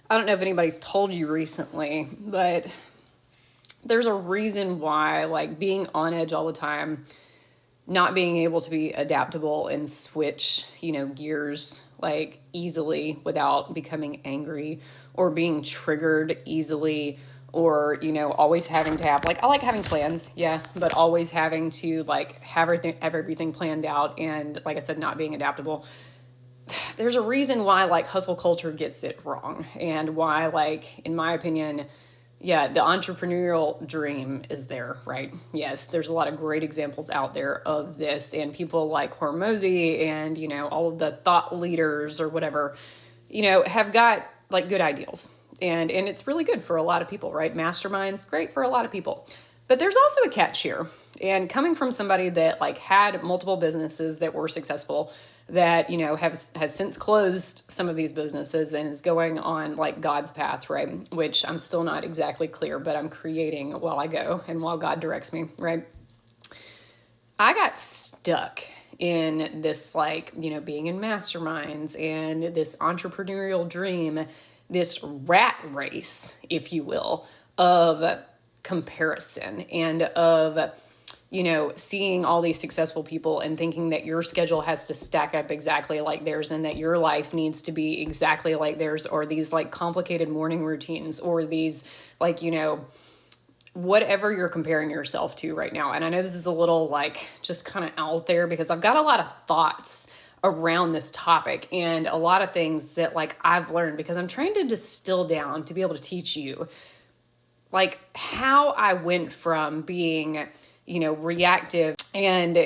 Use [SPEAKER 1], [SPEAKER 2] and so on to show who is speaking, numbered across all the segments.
[SPEAKER 1] I don't know if anybody's told you recently, but there's a reason why, like, being on edge all the time, not being able to be adaptable and switch, gears like easily without becoming angry or being triggered easily, or, always having to have, like, I like having plans, yeah, but always having to, like, have everything planned out, and, like I said, not being adaptable. There's a reason why, like, hustle culture gets it wrong, and why, like, in my opinion, yeah, the entrepreneurial dream is there, right? Yes, there's a lot of great examples out there of this, and people like Hormozy and, all of the thought leaders or whatever, have got, like, good ideals. And it's really good for a lot of people, right? Masterminds, great for a lot of people. But there's also a catch here. And coming from somebody that, like, had multiple businesses that were successful, that, has since closed some of these businesses and is going on, like, God's path, right? Which I'm still not exactly clear, but I'm creating while I go and while God directs me, right? I got stuck in this, like, being in masterminds and this entrepreneurial dream, this rat race, if you will, of comparison and of, seeing all these successful people and thinking that your schedule has to stack up exactly like theirs, and that your life needs to be exactly like theirs, or these, like, complicated morning routines, or these, like, whatever you're comparing yourself to right now. And I know this is a little, like, just kind of out there, because I've got a lot of thoughts around this topic and a lot of things that, like, I've learned, because I'm trying to distill down to be able to teach you, like, how I went from being, reactive and,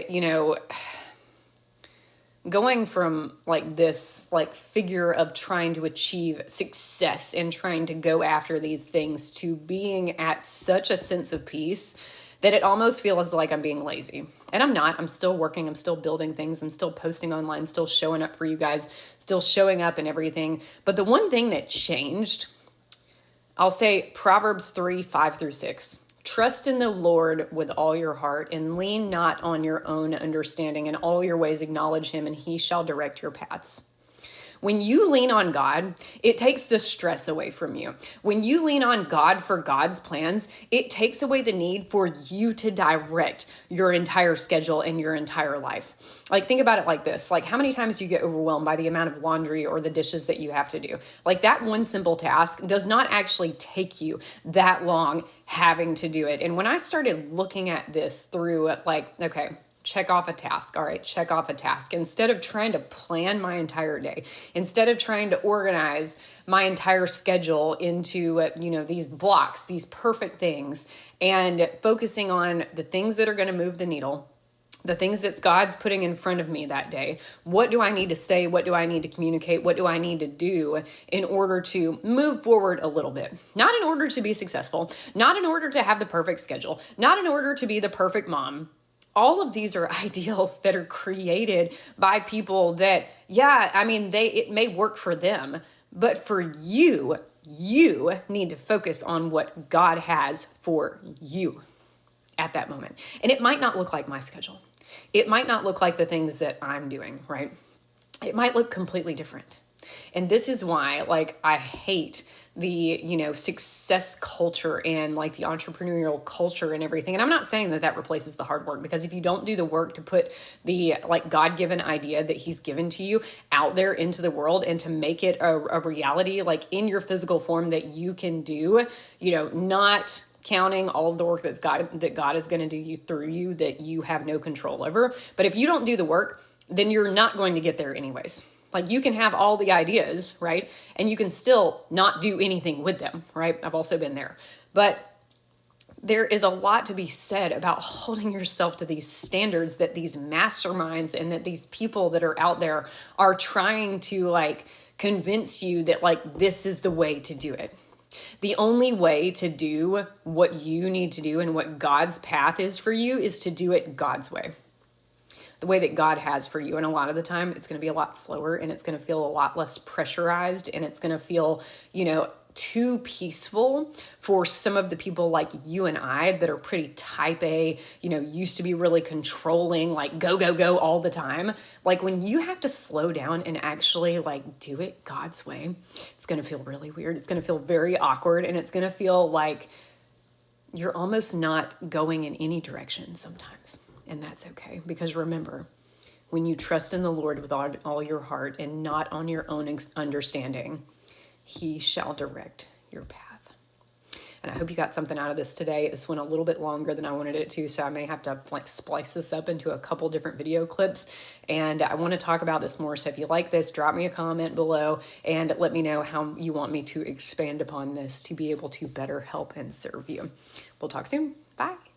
[SPEAKER 1] going from, like, this, like, figure of trying to achieve success and trying to go after these things, to being at such a sense of peace that it almost feels like I'm being lazy. And I'm not. I'm still working. I'm still building things. I'm still posting online, still showing up for you guys, still showing up and everything. But the one thing that changed, I'll say Proverbs 3:5-6. Trust in the Lord with all your heart, and lean not on your own understanding. In all your ways acknowledge him, and he shall direct your paths. When you lean on God, it takes the stress away from you. When you lean on God for God's plans, it takes away the need for you to direct your entire schedule and your entire life. Like, think about it like this. Like, how many times do you get overwhelmed by the amount of laundry or the dishes that you have to do? Like, that one simple task does not actually take you that long having to do it. And when I started looking at this through, like, okay, check off a task. All right, check off a task. Instead of trying to plan my entire day, instead of trying to organize my entire schedule into, these blocks, these perfect things, and focusing on the things that are going to move the needle, the things that God's putting in front of me that day. What do I need to say? What do I need to communicate? What do I need to do in order to move forward a little bit? Not in order to be successful, not in order to have the perfect schedule, not in order to be the perfect mom. All of these are ideals that are created by people that, it may work for them, but for you need to focus on what God has for you at that moment. And it might not look like my schedule. It might not look like the things that I'm doing, right? It might look completely different. And this is why, like, I hate the, success culture and, like, the entrepreneurial culture and everything. And I'm not saying that that replaces the hard work, because if you don't do the work to put the, like, God-given idea that he's given to you out there into the world, and to make it a reality, like, in your physical form, that you can do, not counting all of the work that God is going to do through you, that you have no control over. But if you don't do the work, then you're not going to get there anyways. Like, you can have all the ideas, right? And you can still not do anything with them, right? I've also been there. But there is a lot to be said about holding yourself to these standards that these masterminds and that these people that are out there are trying to, like, convince you that, like, this is the way to do it. The only way to do what you need to do and what God's path is for you is to do it God's way. The way that God has for you. And a lot of the time, it's going to be a lot slower, and it's going to feel a lot less pressurized, and it's going to feel, too peaceful for some of the people like you and I that are pretty type A, used to be really controlling, like go, go, go all the time. Like when you have to slow down and actually like do it God's way, it's going to feel really weird. It's going to feel very awkward, and it's going to feel like you're almost not going in any direction sometimes. And that's okay, because remember, when you trust in the Lord with all your heart and not on your own understanding, He shall direct your path. And I hope you got something out of this today. This went a little bit longer than I wanted it to, so I may have to like splice this up into a couple different video clips. And I want to talk about this more. So if you like this, drop me a comment below and let me know how you want me to expand upon this to be able to better help and serve you. We'll talk soon. Bye.